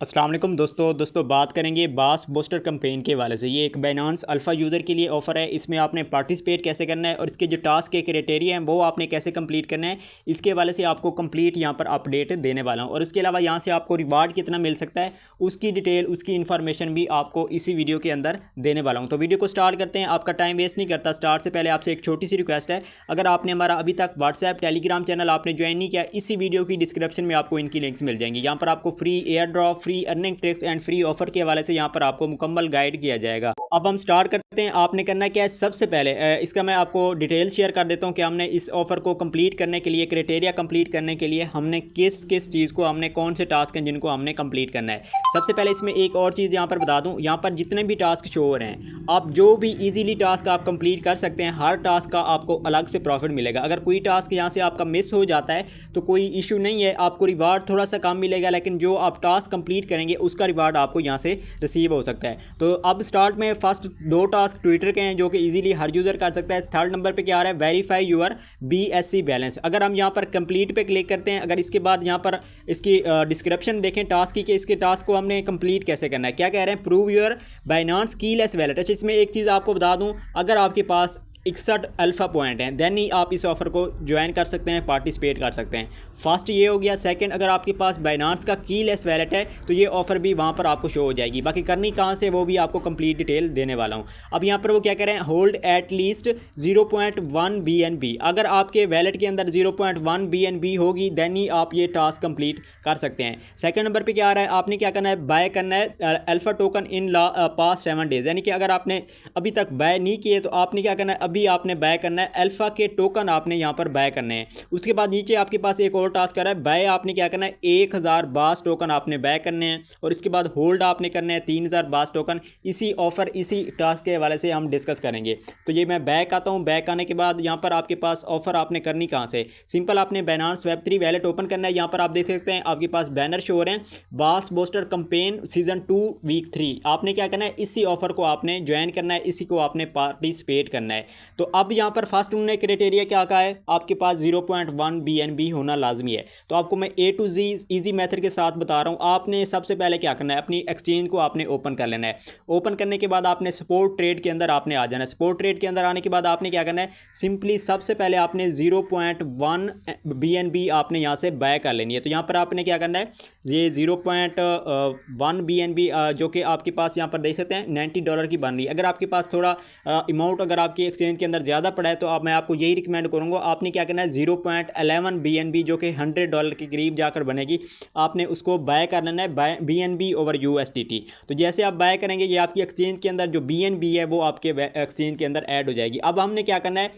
अस्सलाम वालेकुम दोस्तों बात करेंगे बास बूस्टर कैंपेन के हवाले से। ये एक बाइनेंस अल्फ़ा यूज़र के लिए ऑफ़र है। इसमें आपने पार्टिसिपेट कैसे करना है और इसके जो टास्क के क्राइटेरिया हैं वो आपने कैसे कंप्लीट करना है, इसके हवाले से आपको कंप्लीट यहाँ पर अपडेट देने वाला हूँ। और उसके अलावा यहाँ से आपको रिवार्ड कितना मिल सकता है उसकी डिटेल, उसकी इन्फॉर्मेशन भी आपको इसी वीडियो के अंदर देने वाला हूँ। तो वीडियो को स्टार्ट करते हैं। आपका टाइम वेस्ट नहीं करता, स्टार्ट से पहले आपसे एक छोटी सी रिक्वेस्ट है, अगर आपने हमारा अभी तक व्हाट्सएप टेलीग्राम चैनल आपने ज्वाइन नहीं किया, इसी वीडियो की डिस्क्रिप्शन में आपको इनकी लिंक्स मिल जाएंगी। यहाँ पर आपको free air drop, free earning tricks and free offer के हवाले से यहाँ पर आपको मुकम्मल गाइड किया जाएगा। अब हम स्टार्ट करते हैं। आपने करना क्या है, सबसे पहले इसका मैं आपको डिटेल शेयर कर देता हूँ कि हमने इस ऑफर को कंप्लीट करने के लिए, क्राइटेरिया कंप्लीट करने के लिए हमने किस किस चीज़ को, हमने कौन से टास्क हैं जिनको हमने कंप्लीट करना है। सबसे पहले इसमें एक और चीज़ यहाँ पर बता दूँ, यहाँ पर जितने भी टास्क शो हो रहे हैं, आप जो भी ईजीली टास्क आप कंप्लीट कर सकते हैं, हर टास्क का आपको अलग से प्रॉफिट मिलेगा। अगर कोई टास्क यहाँ से आपका मिस हो जाता है तो कोई इशू नहीं है, आपको रिवार्ड थोड़ा सा कम मिलेगा, लेकिन जो आप टास्क कंप्लीट करेंगे उसका रिवार्ड आपको यहाँ से रिसीव हो सकता है। तो अब स्टार्ट में फर्स्ट दो टास्क ट्विटर के हैं जो कि इजीली हर यूज़र कर सकता है। थर्ड नंबर पे क्या आ रहा है, वेरीफाई यूर BSC बैलेंस। अगर हम यहाँ पर कंप्लीट पे क्लिक करते हैं, अगर इसके बाद यहाँ पर इसकी डिस्क्रिप्शन देखें टास्क की, कि इसके टास्क को हमने कंप्लीट कैसे करना है, क्या कह रहे हैं, prove your Binance keyless wallet. अच्छा, इसमें एक चीज़ आपको बता दूँ, अगर आपके पास 61 अल्फ़ा पॉइंट हैं देन ही आप इस ऑफ़र को ज्वाइन कर सकते हैं, पार्टिसिपेट कर सकते हैं। फर्स्ट ये हो गया। सेकंड, अगर आपके पास बाइनेंस का कीलेस वैलेट है तो ये ऑफ़र भी वहाँ पर आपको शो हो जाएगी। बाकी करनी कहाँ से वो भी आपको कंप्लीट डिटेल देने वाला हूँ। अब यहाँ पर वो क्या कह रहे हैं, होल्ड एट लीस्ट 0.1 BNB। अगर आपके वैलेट के अंदर 0.1 BNB होगी देन ही आप ये टास्क कंप्लीट कर सकते हैं। सेकंड नंबर पर क्या आ रहा है, आपने क्या करना है, बाय करना है alpha token in past 7 days. यानी कि अगर आपने अभी तक बाय नहीं किए तो आपने क्या करना है, अभी आपने बाय करना है, अल्फा के टोकन आपने यहाँ पर बाय करने हैं। उसके बाद नीचे आपके पास एक और टास्क कर रहा है, बाय आपने क्या करना है, 1000 बास टोकन आपने बाय करने हैं। और इसके बाद होल्ड आपने करने हैं 3000 बास टोकन। इसी ऑफर, इसी टास्क के हवाले से हम डिस्कस करेंगे। तो ये मैं बैक आता हूँ। बैक आने के बाद यहाँ पर आपके पास ऑफर आपने करनी कहाँ से, सिंपल आपने बाइनेंस वेब3 वैलेट ओपन करना है। यहाँ पर आप देख सकते हैं आपके पास बैनर शो हो रहे हैं, बास बूस्टर कैंपेन सीजन 2 वीक 3। आपने क्या करना है, इसी ऑफर को आपने ज्वाइन करना है, इसी को आपने पार्टिसिपेट करना है। तो अब यहाँ पर फर्स्ट उन्होंने क्राइटेरिया क्या कहा है, आपके पास 0.1 BNB होना लाजमी है। तो आपको मैं A to Z easy method के साथ बता रहा हूँ। आपने सबसे पहले क्या करना है, अपनी एक्सचेंज को आपने ओपन कर लेना है। ओपन करने के बाद आपने सपोर्ट ट्रेड के अंदर आपने आ जाना है। सपोर्ट ट्रेड के अंदर आने के बाद आपने क्या करना है, सिंपली सबसे पहले आपने 0.1 BNB आपने यहाँ से बाय कर लेनी है। तो यहाँ पर आपने क्या करना है, ये 0.1 BNB जो कि आपके पास यहाँ पर देख सकते हैं $90 की बन रही है। अगर आपके पास थोड़ा अमाउंट अगर आपकी एक्सचेंज के अंदर ज़्यादा पड़ा है तो मैं आपको यही रिकमेंड करूँगा, आपने क्या करना है, 0.11 BNB जो कि $100 के करीब जाकर बनेगी, आपने उसको बाय कर लेना है, BNB ओवर USDT। तो जैसे आप बाय करेंगे ये आपकी एक्सचेंज के अंदर जो BNB है वो आपके एक्सचेंज के अंदर ऐड हो जाएगी। अब हमने क्या करना है,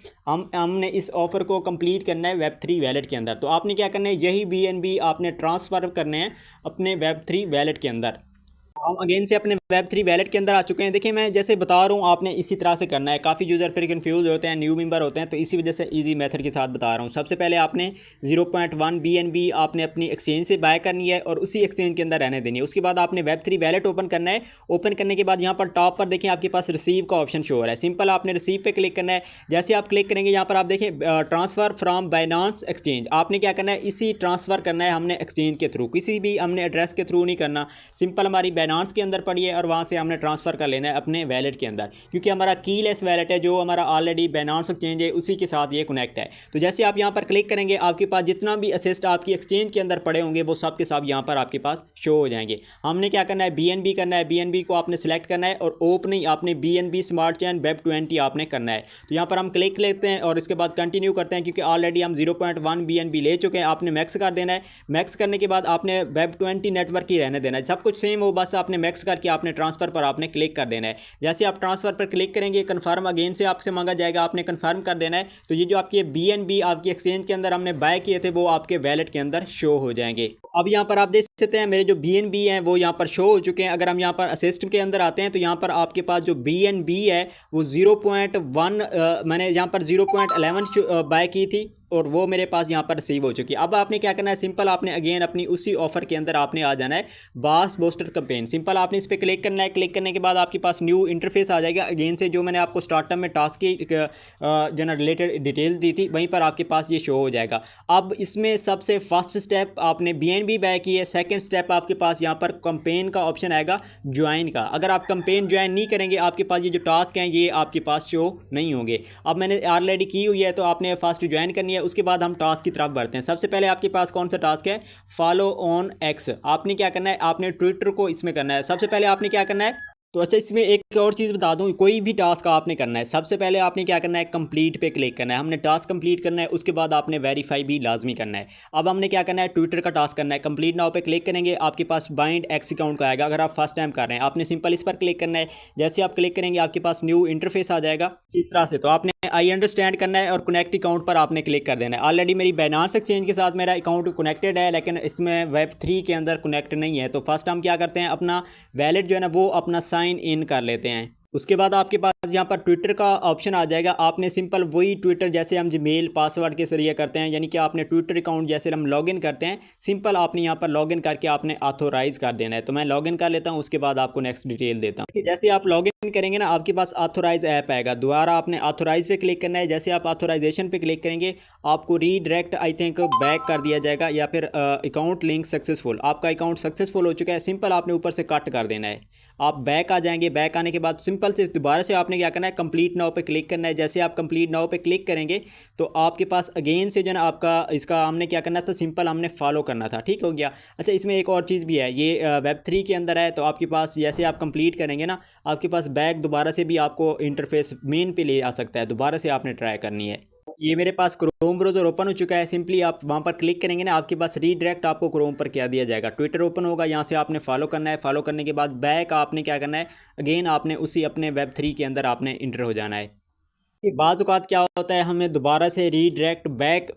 हमने इस ऑफर को कंप्लीट करना है Web3 वैलेट के अंदर। तो आपने क्या करना है, यही BNB आपने ट्रांसफ़र करने हैं अपने Web3 वैलेट के अंदर। हम अगेन से अपने Web3 वैलेट के अंदर आ चुके हैं। देखिए मैं जैसे बता रहा हूँ आपने इसी तरह से करना है। काफ़ी यूज़र फिर कंफ्यूज होते हैं, न्यू मेंबर होते हैं, तो इसी वजह से इजी मेथड के साथ बता रहा हूँ। सबसे पहले आपने 0.1 BNB आपने अपनी एक्सचेंज से बाय करनी है और उसी एक्सचेंज के अंदर रहने देनी है। उसके बाद आपने Web3 वैलेट ओपन करना है। ओपन करने के बाद यहाँ पर टॉप पर देखें आपके पास रिसीव का ऑप्शन शो हो रहा है। सिंपल आपने रिसीव पर क्लिक करना है। जैसे आप क्लिक करेंगे यहाँ पर आप देखें ट्रांसफ़र फ्राम बाइनेंस एक्सचेंज। आपने क्या करना है, इसी ट्रांसफ़र करना है हमने एक्सचेंज के थ्रू, किसी भी हमने एड्रेस के थ्रू नहीं करना। सिंपल हमारी बाइनेंस के अंदर पड़ी है और वहाँ से हमने ट्रांसफ़र कर लेना है अपने वैलेट के अंदर, क्योंकि हमारा कीलेस वैलेट है जो हमारा ऑलरेडी बाइनेंस एक्सचेंज है उसी के साथ ये कनेक्ट है। तो जैसे आप यहाँ पर क्लिक करेंगे आपके पास जितना भी असिस्ट आपकी एक्सचेंज के अंदर पड़े होंगे वो सब के सब यहाँ पर आपके पास शो हो जाएंगे। हमने क्या करना है, BNB करना है। BNB को आपने सेलेक्ट करना है और ओपनिंग आपने BNB स्मार्ट चेन Web20 आपने करना है। तो यहाँ पर हम क्लिक लेते हैं और इसके बाद कंटिन्यू करते हैं, क्योंकि ऑलरेडी हम 0.1 BNB ले चुके हैं। आपने मैक्स कर देना है। मैक्स करने के बाद आपने Web20 नेटवर्क ही रहने देना है, सब कुछ सेम हो, बस आपने मैक्स करके आपने ट्रांसफ़र पर आपने क्लिक कर देना है। जैसे आप ट्रांसफ़र पर क्लिक करेंगे कन्फर्म अगेन से आपसे मांगा जाएगा, आपने कन्फर्म कर देना है। तो ये जो आपके BNB आपकी एक्सचेंज के अंदर हमने बाय किए थे वो आपके वैलेट के अंदर शो हो जाएंगे। अब यहाँ पर आप देख सकते हैं मेरे जो BNB हैं वो यहाँ पर शो हो चुके हैं। अगर हम यहाँ पर असिस्ट के अंदर आते हैं तो यहाँ पर आपके पास जो BNB है वो 0.1 मैंने यहाँ पर 0.11 बाय की थी और वो मेरे पास यहाँ पर रिसीव हो चुकी है। अब आपने क्या करना है, सिंपल आपने अगेन अपनी उसी ऑफर के अंदर आपने आ जाना है बास बूस्टर कैंपेन। सिंपल आपने इस पर क्लिक करना है। क्लिक करने के बाद आपके पास न्यू इंटरफेस आ जाएगा। अगेन से जो मैंने आपको स्टार्टअप में टास्क की जो ना रिलेटेड डिटेल दी थी वहीं पर आपके पास ये शो हो जाएगा। अब इसमें सबसे फर्स्ट स्टेप आपने BNB बाय की है। सेकंड स्टेप आपके पास यहाँ पर कैंपेन का ऑप्शन आएगा ज्वाइन का। अगर आप कैंपेन ज्वाइन नहीं करेंगे आपके पास ये जो टास्क हैं ये आपके पास शो नहीं होंगे। अब मैंने ऑलरेडी की हुई है तो आपने फर्स्ट ज्वाइन करनी है, उसके बाद हम टास्क की तरफ बढ़ते हैं। सबसे पहले आपके पास कौन सा टास्क है, फॉलो ऑन एक्स। आपने क्या करना है, आपने ट्विटर को इसमें करना है। सबसे पहले आपने क्या करना है, तो अच्छा इसमें एक और चीज़ बता दूं, कोई भी टास्क आपने करना है सबसे पहले आपने क्या करना है, कंप्लीट पे क्लिक करना है। हमने टास्क कंप्लीट करना है, उसके बाद आपने वेरीफाई भी लाजमी करना है। अब हमने क्या करना है, ट्विटर का टास्क करना है। कंप्लीट नाउ पे क्लिक करेंगे, आपके पास बाइंड एक्स अकाउंट का आएगा। अगर आप फर्स्ट टाइम कर रहे हैं आपने सिंपल इस पर क्लिक करना है। जैसे आप क्लिक करेंगे आपके पास न्यू इंटरफेस आ जाएगा इस तरह से। तो आपने आई अंडरस्टैंड करना है और कनेक्ट अकाउंट पर आपने क्लिक कर देना है। ऑलरेडी मेरी बाइनेंस एक्सचेंज के साथ मेरा अकाउंट कनेक्टेड है, लेकिन इसमें Web3 के अंदर कनेक्ट नहीं है। तो फर्स्ट हम क्या करते हैं, अपना वैलेट जो है ना वो अपना साइन इन कर लेते हैं। उसके बाद आपके पास यहाँ पर ट्विटर का ऑप्शन आ जाएगा। आपने सिंपल वही ट्विटर जैसे हम जीमेल पासवर्ड के जरिए करते हैं, यानी कि आपने ट्विटर अकाउंट जैसे हम लॉगिन करते हैं, सिंपल आपने यहाँ पर लॉगिन करके आपने ऑथोराइज कर देना है। तो मैं लॉगिन कर लेता हूँ, उसके बाद आपको नेक्स्ट डिटेल देता हूँ। जैसे आप लॉगिन करेंगे ना आपके पास ऑथोराइज ऐप आएगा। दोबारा आपने ऑथोराइज पे क्लिक करना है। जैसे आप ऑथोराइजेशन पे क्लिक करेंगे आपको रीडायरेक्ट आई थिंक बैक कर दिया जाएगा, या फिर अकाउंट लिंक सक्सेसफुल, आपका अकाउंट सक्सेसफुल हो चुका है। सिंपल आपने ऊपर से कट कर देना है, आप बैक आ जाएंगे। बैक आने के बाद सिंपल से दोबारा से आपने क्या करना है, कंप्लीट नाउ पे क्लिक करना है। जैसे आप कंप्लीट नाउ पे क्लिक करेंगे तो आपके पास अगेन से जो ना आपका इसका हमने क्या करना था, सिंपल हमने फॉलो करना था। ठीक हो गया। अच्छा इसमें एक और चीज़ भी है, ये Web3 के अंदर है। तो आपके पास जैसे आप कंप्लीट करेंगे ना आपके पास बैक दोबारा से भी आपको इंटरफेस मेन पे ले आ सकता है, दोबारा से आपने ट्राई करनी है। ये मेरे पास क्रोम ब्राउज़र ओपन हो चुका है। सिंपली आप वहाँ पर क्लिक करेंगे ना आपके पास रीडायरेक्ट आपको क्रोम पर क्या दिया जाएगा, ट्विटर ओपन होगा। यहाँ से आपने फॉलो करना है। फॉलो करने के बाद बैक आपने क्या करना है, अगेन आपने उसी अपने Web3 के अंदर आपने इंटर हो जाना है। बाज़ औक़ात क्या होता है, हमें दोबारा से रीडायरेक्ट बैक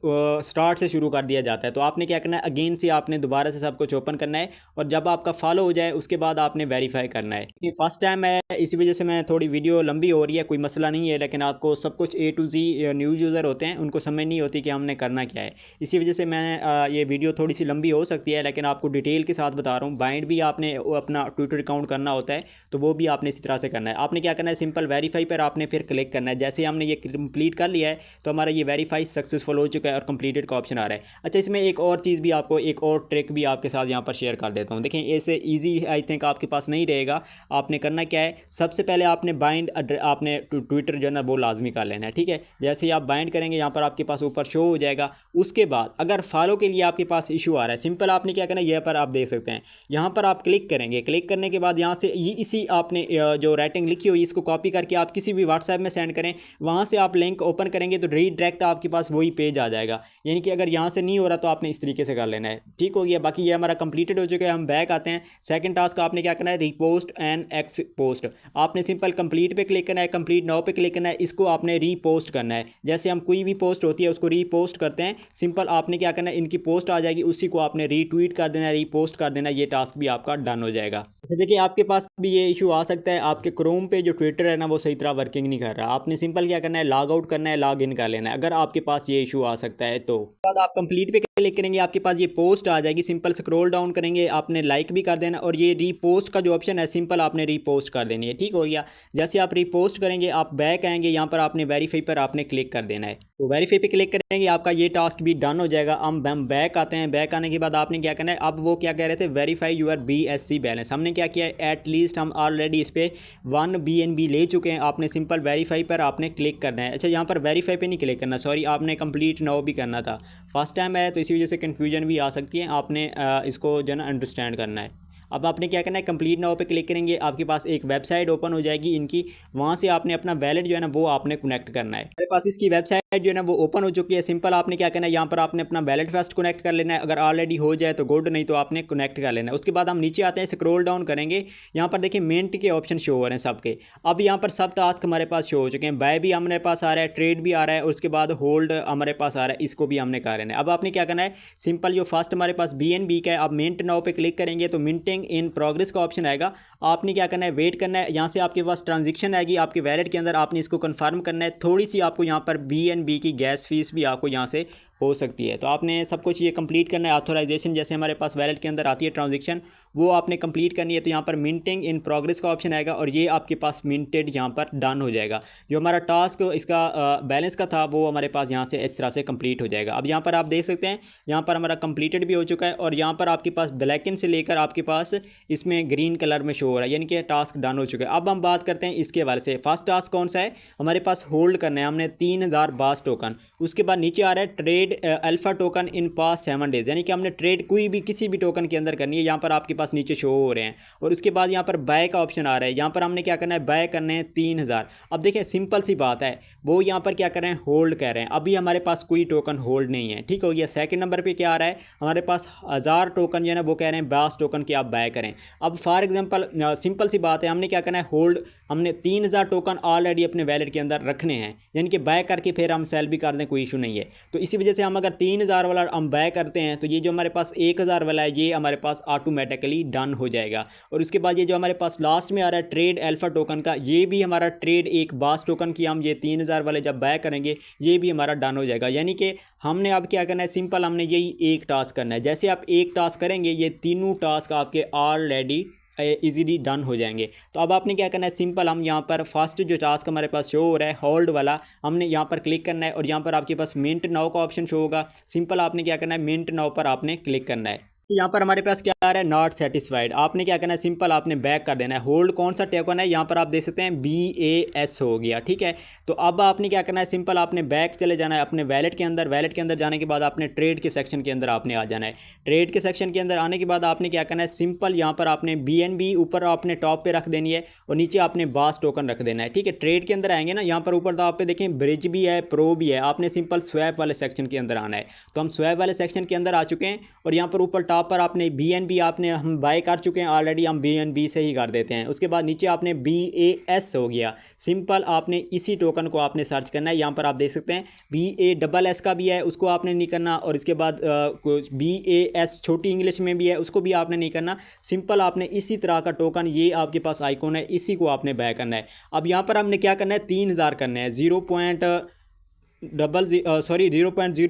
स्टार्ट से शुरू कर दिया जाता है। तो आपने क्या करना है, अगेन से आपने दोबारा से सब कुछ ओपन करना है और जब आपका फॉलो हो जाए उसके बाद आपने वेरीफाई करना है। ये फर्स्ट टाइम है इसी वजह से मैं थोड़ी वीडियो लंबी हो रही है, कोई मसला नहीं है। लेकिन आपको सब कुछ A to Z news user होते हैं उनको समझ नहीं होती कि हमने करना क्या है, इसी वजह से मैं ये वीडियो थोड़ी सी लंबी हो सकती है। लेकिन आपको डिटेल के साथ बता रहा हूँ। बाइंड भी आपने अपना ट्विटर अकाउंट करना होता है तो वो भी आपने इसी तरह से करना है। आपने क्या करना है, सिंपल वेरीफाई पर आपने फिर क्लिक करना है। जैसे हमने ये कंप्लीट कर लिया है तो हमारा ये वेरीफाई सक्सेसफुल हो चुका है और कंप्लीटेड का ऑप्शन आ रहा है। अच्छा इसमें एक और चीज़ भी आपको, एक और ट्रिक भी आपके साथ यहाँ पर शेयर कर देता हूँ। देखें ऐसे इजी आई थिंक आपके पास नहीं रहेगा। आपने करना क्या है, सबसे पहले आपने बाइंड आपने ट्विटर जो है ना वो लाजमी कर लेना है। ठीक है, जैसे ही आप बाइंड करेंगे यहाँ पर आपके पास ऊपर शो हो जाएगा। उसके बाद अगर फॉलो के लिए आपके पास इशू आ रहा है, सिंपल आपने क्या करना है, यहाँ पर आप देख सकते हैं, यहाँ पर आप क्लिक करेंगे। क्लिक करने के बाद यहाँ से इसी आपने जो राइटिंग लिखी हुई इसको कॉपी करके आप किसी भी व्हाट्सएप में सेंड करें। वहाँ से आप लिंक ओपन करेंगे तो रीडायरेक्ट आपके पास वही पेज आ जाएगा। यानी कि अगर यहाँ से नहीं हो रहा तो आपने इस तरीके से कर लेना है। ठीक हो गया। बाकी ये हमारा कंप्लीटेड हो चुका है। हम बैक आते हैं। सेकंड टास्क आपने क्या करना है, रीपोस्ट एंड एक्सपोस्ट। आपने सिंपल कंप्लीट पे क्लिक करना है, कंप्लीट नाउ पे क्लिक करना है, इसको आपने रीपोस्ट करना है। जैसे हम कोई भी पोस्ट होती है उसको रीपोस्ट करते हैं, सिंपल आपने क्या करना है, इनकी पोस्ट आ जाएगी उसी को आपने रीट्वीट कर देना है, रीपोस्ट कर देना है। ये टास्क भी आपका डन हो जाएगा। अच्छा देखिए आपके पास भी ये इशू आ सकता है, आपके क्रोम पे जो ट्विटर है ना वो सही तरह वर्किंग नहीं कर रहा। आपने सिंपल क्या करना है, लॉग आउट करना है, लॉग इन कर लेना है। अगर आपके पास ये इशू आ सकता है तो बाद आप कंप्लीट पे क्लिक करेंगे, आपके पास ये पोस्ट आ जाएगी। सिंपल स्क्रॉल डाउन करेंगे, आपने लाइक भी कर देना और ये रीपोस्ट का जो ऑप्शन है सिंपल आपने रीपोस्ट कर देनी है। ठीक हो गया। जैसे आप रीपोस्ट करेंगे आप बैक आएंगे, यहाँ पर आपने वेरीफाई पर आपने क्लिक कर देना है। तो वेरीफाई पे क्लिक करेंगे आपका ये टास्क भी डन हो जाएगा। हम बैक आते हैं। बैक आने के बाद आपने क्या करना है, अब वो क्या कह रहे थे, वेरीफाई यूर BSC बैलेंस। हमने क्या किया है, एटलीस्ट हम ऑलरेडी इस पर 1 BNB ले चुके हैं। आपने सिंपल वेरीफाई पर आपने क्लिक करना है। अच्छा यहाँ पर वेरीफाई पे नहीं क्लिक करना, सॉरी, आपने कंप्लीट नाउ भी करना था। फर्स्ट टाइम है तो इसी वजह से कन्फ्यूजन भी आ सकती है। आपने इसको जो है ना अंडरस्टैंड करना है। अब आपने क्या करना है, कंप्लीट नाउ पे क्लिक करेंगे, आपके पास एक वेबसाइट ओपन हो जाएगी इनकी। वहाँ से आपने अपना वैलेट जो है ना वो आपने कनेक्ट करना है। मेरे पास इसकी वेबसाइट जो है ना वो ओपन हो चुकी है। सिंपल आपने क्या करना है, यहाँ पर आपने अपना वैलेट फर्स्ट कनेक्ट कर लेना है। अगर ऑलरेडी हो जाए तो गुड, नहीं तो आपने कनेक्ट कर लेना है। उसके बाद हम नीचे आते हैं, स्क्रॉल डाउन करेंगे, यहाँ पर देखिए मिंट के ऑप्शन शो हो रहे हैं सबके। अब यहाँ पर सब टास्क हमारे पास शो हो चुके हैं। बाय भी हमारे पास आ रहा है, ट्रेड भी आ रहा है और उसके बाद होल्ड हमारे पास आ रहा है, इसको भी हमने कर लेना है। अब आपने क्या करना है, सिंपल जो फर्स्ट हमारे पास BNB का है, अब मिंट नाउ पे क्लिक करेंगे तो मिंटिंग इन प्रोग्रेस का ऑप्शन आएगा। आपने क्या करना है, वेट करना है। यहाँ से आपके पास ट्रांजैक्शन आएगी आपके वैलेट के अंदर, आपने इसको कंफर्म करना है। थोड़ी सी आपको यहाँ पर BNB BNB की गैस फीस भी आपको यहाँ से हो सकती है। तो आपने सब कुछ ये कंप्लीट करना है। ऑथोराइजेशन जैसे हमारे पास वैलेट के अंदर आती है ट्रांजेक्शन, वो आपने कंप्लीट करनी है। तो यहाँ पर मिंटिंग इन प्रोग्रेस का ऑप्शन आएगा और ये आपके पास मिंटेड यहाँ पर डन हो जाएगा। जो हमारा टास्क इसका बैलेंस का था वो हमारे पास यहाँ से इस तरह से कंप्लीट हो जाएगा। अब यहाँ पर आप देख सकते हैं यहाँ पर हमारा कंप्लीटेड भी हो चुका है और यहाँ पर आपके पास ब्लैकन से लेकर आपके पास इसमें ग्रीन कलर में शो हो रहा है, यानी कि टास्क डन हो चुका है। अब हम बात करते हैं इसके बारे से। फर्स्ट टास्क कौन सा है, हमारे पास होल्ड करना है हमने 3000 बास टोकन। उसके बाद नीचे आ रहा है ट्रेड अल्फा टोकन इन पास 7 डेज, यानी कि हमने ट्रेड कोई भी किसी भी टोकन के अंदर करनी है। यहाँ पर आपके पास नीचे शो हो रहे हैं और उसके बाद यहाँ पर बाय का ऑप्शन आ रहा है। यहाँ पर हमने क्या करना है, बाय करने हैं 3000। अब देखिए सिंपल सी बात है, वो यहाँ पर क्या कर रहे हैं, होल्ड कर रहे हैं। अभी हमारे पास कोई टोकन होल्ड नहीं है, ठीक हो गया। सेकंड नंबर पे क्या आ रहा है, हमारे पास 1000 टोकन जो है ना वो कह रहे हैं 22 टोकन के आप बाय करें। अब फॉर एग्जांपल सिंपल सी बात है, हमने क्या करना है, होल्ड हमने 3000 टोकन ऑलरेडी अपने वैलेट के अंदर रखने हैं, यानी कि बाय करके फिर हम सेल भी कर दें, कोई इशू नहीं है। तो इसी वजह से हम अगर 3000 वाला हम बाय करते हैं तो ये जो हमारे पास 1000 वाला है ये हमारे पास ऑटोमेटिकली डन हो जाएगा। और उसके बाद ये जो हमारे पास लास्ट में आ रहा है ट्रेड अल्फा टोकन का, ये भी हमारा ट्रेड एक बास टोकन की हम ये 3000 वाले जब बाय करेंगे ये भी हमारा डन हो जाएगा। यानी कि हमने अब क्या करना है, सिंपल हमने यही एक टास्क करना है। जैसे आप एक टास्क करेंगे ये तीनों टास्क आपके ऑलरेडी इजीली डन हो जाएंगे। तो अब आपने क्या करना है, सिंपल हम यहाँ पर फर्स्ट जो टास्क हमारे पास शो हो रहा है होल्ड वाला, हमने यहाँ पर क्लिक करना है और यहाँ पर आपके पास मिंट नाउ का ऑप्शन शो होगा। सिंपल आपने क्या करना है, मिंट नाउ पर आपने क्लिक करना है। तो यहाँ पर हमारे पास क्या आ रहा है, नॉट सेटिस्फाइड। आपने क्या करना है, सिंपल आपने बैक कर देना है। होल्ड कौन सा टोकन है, यहाँ पर आप देख सकते हैं BAS हो गया, ठीक है। तो अब आपने क्या करना है, सिंपल आपने बैक चले जाना है अपने वैलेट के अंदर। वैलेट के अंदर जाने के बाद आपने ट्रेड के सेक्शन के अंदर आपने आ जाना है। ट्रेड के सेक्शन के अंदर आने के बाद आपने क्या करना है, सिंपल यहाँ पर आपने BNB ऊपर आपने टॉप पे रख देनी है और नीचे आपने बास टोकन रख देना है, ठीक है। ट्रेड के अंदर आएंगे ना, यहाँ पर ऊपर टॉप पे देखें ब्रिज भी है, प्रो भी है। आपने सिंपल स्वैप वाले सेक्शन के अंदर आना है। तो हम स्वैप वाले सेक्शन के अंदर आ चुके हैं और यहाँ पर ऊपर टॉप पर आपने BNB आपने हम बाय कर चुके हैं ऑलरेडी, हम BNB से ही कर देते हैं। उसके बाद नीचे आपने BAS हो गया। सिंपल आपने इसी टोकन को आपने सर्च करना है। यहाँ पर आप देख सकते हैं BASS का भी है, उसको आपने नहीं करना। और इसके बाद कुछ BAS छोटी इंग्लिश में भी है, उसको भी आपने नहीं करना। सिंपल आपने इसी तरह का टोकन, ये आपके पास आइकॉन है, इसी को आपने बाय करना है। अब यहाँ पर हमने क्या करना है, 3000 करना है। 0.0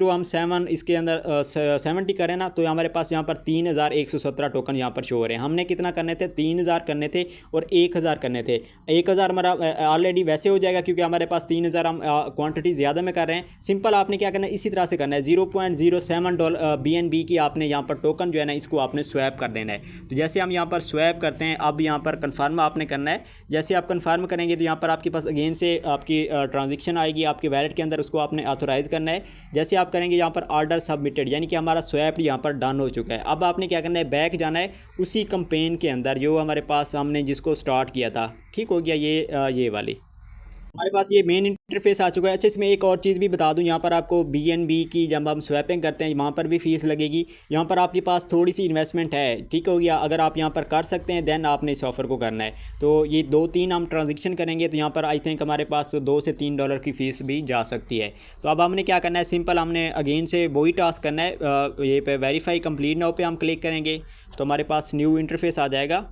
हम 7 इसके अंदर 70 करें ना, तो हमारे पास यहाँ पर 3117 टोकन यहाँ पर शो हो रहे हैं। हमने कितना करने थे, 3000 करने थे और 1000 करने थे। 1000 हमारा ऑलरेडी वैसे हो जाएगा क्योंकि हमारे पास 3000 हम क्वांटिटी ज़्यादा में कर रहे हैं। सिंपल आपने क्या करना है, इसी तरह से करना है। 0.07 BNB की आपने यहाँ पर टोकन जो है ना इसको आपने स्वैप कर देना है। तो जैसे हम यहाँ पर स्वैप करते हैं, अब यहाँ पर कन्फर्म आपने करना है। जैसे आप कन्फर्म करेंगे तो यहाँ पर आपके पास अगेन से आपकी ट्रांजेक्शन आएगी आपके वैलेट के अंदर, उसको आपने ऑथोराइज करना है। जैसे आप करेंगे यहाँ पर ऑर्डर सबमिटेड, यानी कि हमारा स्वैप यहाँ पर डन हो चुका है। अब आपने क्या करना है, बैक जाना है उसी कैंपेन के अंदर जो हमारे पास हमने जिसको स्टार्ट किया था, ठीक हो गया। ये वाली हमारे पास ये मेन इंटरफेस आ चुका है। अच्छा, इसमें एक और चीज़ भी बता दूं, यहाँ पर आपको BNB की जब हम स्वैपिंग करते हैं वहाँ पर भी फ़ीस लगेगी। यहाँ पर आपके पास थोड़ी सी इन्वेस्टमेंट है, ठीक हो गया। अगर आप यहाँ पर कर सकते हैं देन आपने इस ऑफ़र को करना है। तो ये 2-3 हम ट्रांजेक्शन करेंगे तो यहाँ पर आई थिंक हमारे पास $2 से $3 की फ़ीस भी जा सकती है। तो अब हमने क्या करना है, सिंपल हमने अगेन से वही टास्क करना है। ये पे वेरीफाई कंप्लीट नाउ पे हम क्लिक करेंगे तो हमारे पास न्यू इंटरफेस आ जाएगा।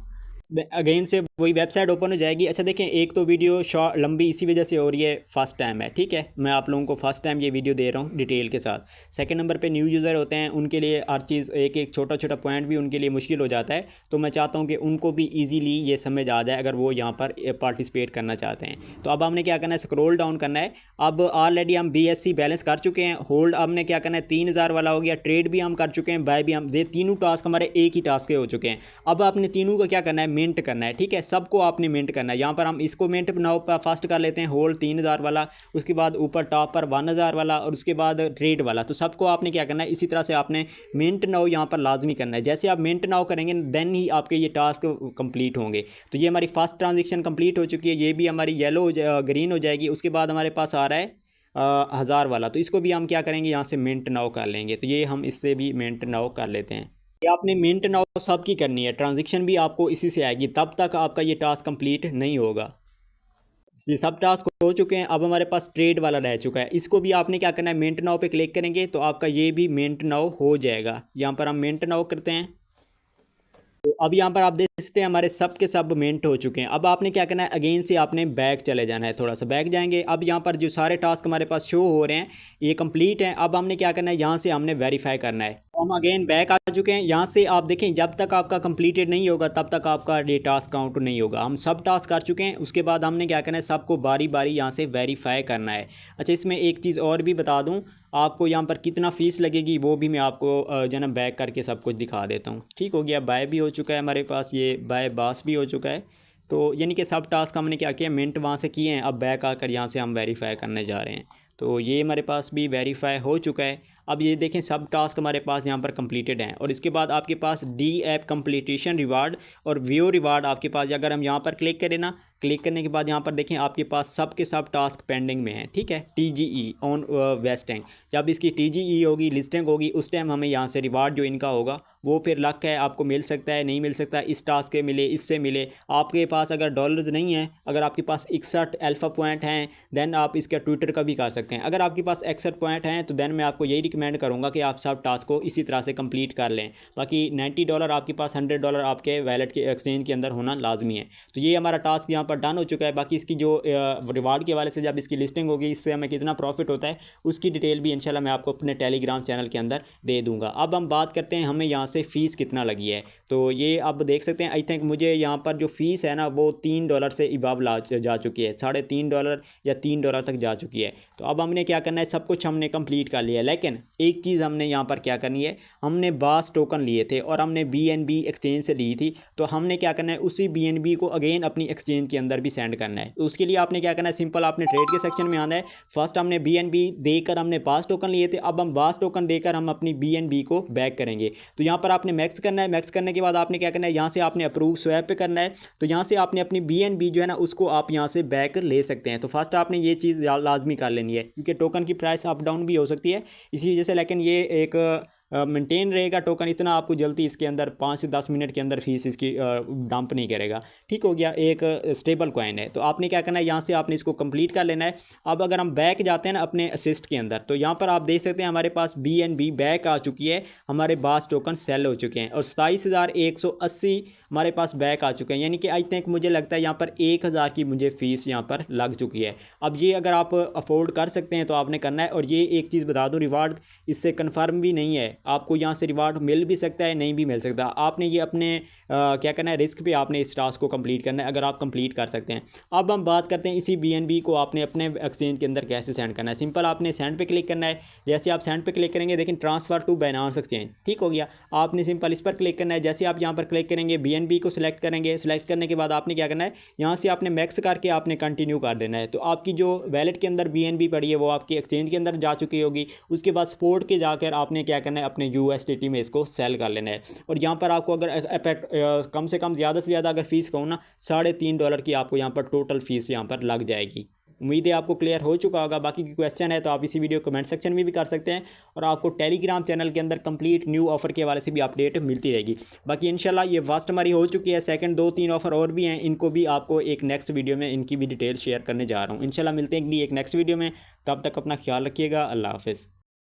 अगेन से वही वेबसाइट ओपन हो जाएगी। अच्छा देखें, एक तो वीडियो शॉर्ट लंबी इसी वजह से हो रही है, फर्स्ट टाइम है, ठीक है। मैं आप लोगों को फर्स्ट टाइम ये वीडियो दे रहा हूँ डिटेल के साथ। सेकंड नंबर पे न्यू यूज़र होते हैं, उनके लिए हर चीज़ एक एक छोटा छोटा पॉइंट भी उनके लिए मुश्किल हो जाता है। तो मैं चाहता हूँ कि उनको भी ईजीली ये समझ आ जाए अगर वो यहाँ पर पार्टिसिपेट करना चाहते हैं। तो अब हमने क्या करना है, स्क्रॉल डाउन करना है। अब ऑलरेडी हम BSC बैलेंस कर चुके हैं। होल्ड हमने क्या करना है, 3000 वाला हो गया। ट्रेड भी हम कर चुके हैं, बाय भी हम, ये तीनों टास्क हमारे एक ही टास्क के हो चुके हैं। अब आपने तीनों का क्या करना है, मिंट करना है, ठीक है। सबको आपने मिंट करना है। यहाँ पर हम इसको मिंट नाउ पर फर्स्ट कर लेते हैं, होल्ड 3000 वाला, उसके बाद ऊपर टॉप पर 1000 वाला और उसके बाद ट्रेड वाला। तो सबको आपने क्या करना है, इसी तरह से आपने मिंट नाउ यहाँ पर लाजमी करना है। जैसे आप मिंट नाउ करेंगे देन ही आपके ये टास्क कंप्लीट होंगे। तो ये हमारी फर्स्ट ट्रांजेक्शन कंप्लीट हो चुकी है, ये भी हमारी येलो ग्रीन हो जाएगी। उसके बाद हमारे पास आ रहा है 1000 वाला, तो इसको भी हम क्या करेंगे, यहाँ से मिंट नाउ कर लेंगे। तो ये हम इससे भी मिंट नाउ कर लेते हैं। ये आपने मिंट नाउ सब की करनी है, ट्रांजेक्शन भी आपको इसी से आएगी, तब तक आपका ये टास्क कंप्लीट नहीं होगा। ये सब टास्क हो चुके हैं। अब हमारे पास ट्रेड वाला रह चुका है, इसको भी आपने क्या करना है, मिंट नाउ पे क्लिक करेंगे तो आपका ये भी मिंट नाउ हो जाएगा। यहाँ पर हम मिंट नाउ करते हैं। तो अब यहाँ पर आप देख सकते हैं हमारे सब के सब मिंट हो चुके हैं। अब आपने क्या करना है, अगेन से आपने बैक चले जाना है, थोड़ा सा बैक जाएंगे। अब यहाँ पर जो सारे टास्क हमारे पास शो हो रहे हैं ये कंप्लीट हैं। अब हमने क्या करना है, यहाँ से हमने वेरीफाई करना है। तो हम अगेन बैक आ चुके हैं। यहाँ से आप देखें जब तक आपका कंप्लीटेड नहीं होगा तब तक आपका ये टास्क काउंट नहीं होगा। हम सब टास्क कर चुके हैं। उसके बाद हमने क्या करना है, सबको बारी बारी यहाँ से वेरीफाई करना है। अच्छा, इसमें एक चीज़ और भी बता दूँ आपको, यहाँ पर कितना फ़ीस लगेगी वो भी मैं आपको जो ना बैक करके सब कुछ दिखा देता हूँ। ठीक हो गया, बाय भी हो चुका है हमारे पास, ये बाय बास भी हो चुका है। तो यानी कि सब टास्क हमने क्या किया, मिनट वहाँ से किए हैं। अब बैक आकर यहाँ से हम वेरीफाई करने जा रहे हैं। तो ये हमारे पास भी वेरीफाई हो चुका है। अब ये देखें सब टास्क हमारे पास यहाँ पर कंप्लीटेड हैं। और इसके बाद आपके पास डी ऐप कंप्लीटेशन रिवार्ड और व्यू रिवार्ड आपके पास, अगर हम यहाँ पर क्लिक करें ना, क्लिक करने के बाद यहाँ पर देखें आपके पास सब के सब टास्क पेंडिंग में हैं। ठीक है, TGE ऑन वेस्टिंग, जब इसकी TGE होगी, लिस्टिंग होगी, उस टाइम हमें यहाँ से रिवार्ड जो इनका होगा वो फिर लक है, आपको मिल सकता है, नहीं मिल सकता, इस टास्क के मिले, इससे मिले। आपके पास अगर डॉलर्स नहीं है, अगर आपके पास 61 अल्फ़ा पॉइंट हैं, देन आप इसका ट्विटर का भी कर सकते हैं। अगर आपके पास 61 पॉइंट हैं तो देन मैं आपको यही रिकमेंड करूँगा कि आप सब टास्क को इसी तरह से कंप्लीट कर लें। बाकी $90 आपके पास, $100 आपके वैलेट के एक्सचेंज के अंदर होना लाजमी है। तो ये हमारा टास्क यहाँ पर डन हो चुका है। बाकी इसकी जो रिवार्ड के वाले से जब इसकी लिस्टिंग होगी, इससे हमें कितना प्रॉफिट होता है उसकी डिटेल भी इंशाल्लाह मैं आपको अपने टेलीग्राम चैनल के अंदर दे दूँगा। अब हम बात करते हैं हमें यहाँ से फ़ीस कितना लगी है। तो ये आप देख सकते हैं, आई थिंक मुझे यहाँ पर जो फ़ीस है ना वो $3 से इबाब जा चुकी है, $3.5 या $3 तक जा चुकी है। तो अब हमने क्या करना है, सब कुछ हमने कंप्लीट कर लिया है। लेकिन एक चीज़ हमने यहाँ पर क्या करनी है, हमने बास टोकन लिए थे और हमने BNB एक्सचेंज से ली थी। तो हमने क्या करना है, उसी BNB को अगेन अपनी एक्सचेंज के अंदर भी सेंड करना है। तो उसके लिए आपने क्या करना है, सिंपल आपने ट्रेड के सेक्शन में आना है। फर्स्ट हमने BNB देकर हमने बास टोकन लिए थे, अब हम बास टोकन देकर हम अपनी BNB को बैक करेंगे। तो यहाँ पर आपने मैक्स करना है। मैक्स करने के बाद आपने क्या करना है, यहाँ से आपने अप्रूव स्वैप पे करना है। तो यहाँ से आपने अपनी BNB जो है ना उसको आप यहाँ से बैक ले सकते हैं। तो फर्स्ट आपने ये चीज़ लाजमी कर लेनी है, क्योंकि टोकन की प्राइस अप डाउन भी हो सकती है इसी वजह से। लेकिन ये एक मेंटेन रहेगा टोकन, इतना आपको जल्दी इसके अंदर 5 से 10 मिनट के अंदर फीस इसकी डंप नहीं करेगा। ठीक हो गया, एक स्टेबल कॉइन है। तो आपने क्या करना है, यहाँ से आपने इसको कंप्लीट कर लेना है। अब अगर हम बैक जाते हैं ना अपने असिस्ट के अंदर, तो यहाँ पर आप देख सकते हैं हमारे पास BNB बैक आ चुकी है, हमारे बास टोकन सेल हो चुके हैं और 27,180 हमारे पास बैक आ चुके हैं। यानी कि आई थिंक मुझे लगता है यहाँ पर 1000 की मुझे फ़ीस यहाँ पर लग चुकी है। अब ये अगर आप अफोर्ड कर सकते हैं तो आपने करना है। और ये एक चीज़ बता दूँ, रिवार्ड इससे कन्फर्म भी नहीं है, आपको यहाँ से रिवार्ड मिल भी सकता है, नहीं भी मिल सकता। आपने ये अपने क्या करना है, रिस्क पे आपने इस टास्क को कंप्लीट करना है, अगर आप कंप्लीट कर सकते हैं। अब हम बात करते हैं इसी BNB को आपने अपने एक्सचेंज के अंदर कैसे सेंड करना है। सिंपल आपने सेंड पे क्लिक करना है। जैसे आप सेंड पे क्लिक करेंगे, देखें ट्रांसफ़र टू बाइनेंस एक्सचेंज, ठीक हो गया। आपने सिंपल इस पर क्लिक करना है। जैसे आप यहाँ पर क्लिक करेंगे, BNB को सिलेक्ट करेंगे। सिलेक्ट करने के बाद आपने क्या करना है, यहाँ से आपने मैक्स करके आपने कंटिन्यू कर देना है। तो आपकी जो वैलेट के अंदर BNB पड़ी है वो आपकी एक्सचेंज के अंदर जा चुकी होगी। उसके बाद स्पोर्ट के जाकर आपने क्या करना है, अपने USDT में इसको सेल कर लेना है। और यहाँ पर आपको अगर कम से कम ज़्यादा से ज़्यादा अगर फ़ीस कहूँ ना, $3.5 की आपको यहाँ पर टोटल फ़ीस यहाँ पर लग जाएगी। उम्मीद है आपको क्लियर हो चुका होगा। बाकी की क्वेश्चन है तो आप इसी वीडियो कमेंट सेक्शन में भी कर सकते हैं, और आपको टेलीग्राम चैनल के अंदर कंप्लीट न्यू ऑफ़र के हवाले से भी अपडेट मिलती रहेगी। बाकी इंशाल्लाह ये फर्स्ट हमारी हो चुकी है, सेकंड 2-3 ऑफ़र और भी हैं, इनको भी आपको एक नेक्स्ट वीडियो में इनकी भी डिटेल शेयर करने जा रहा हूँ। इंशाल्लाह मिलते हैं एक नेक्स्ट वीडियो में, तब तक अपना ख्याल रखिएगा। अल्लाह हाफ़िज़।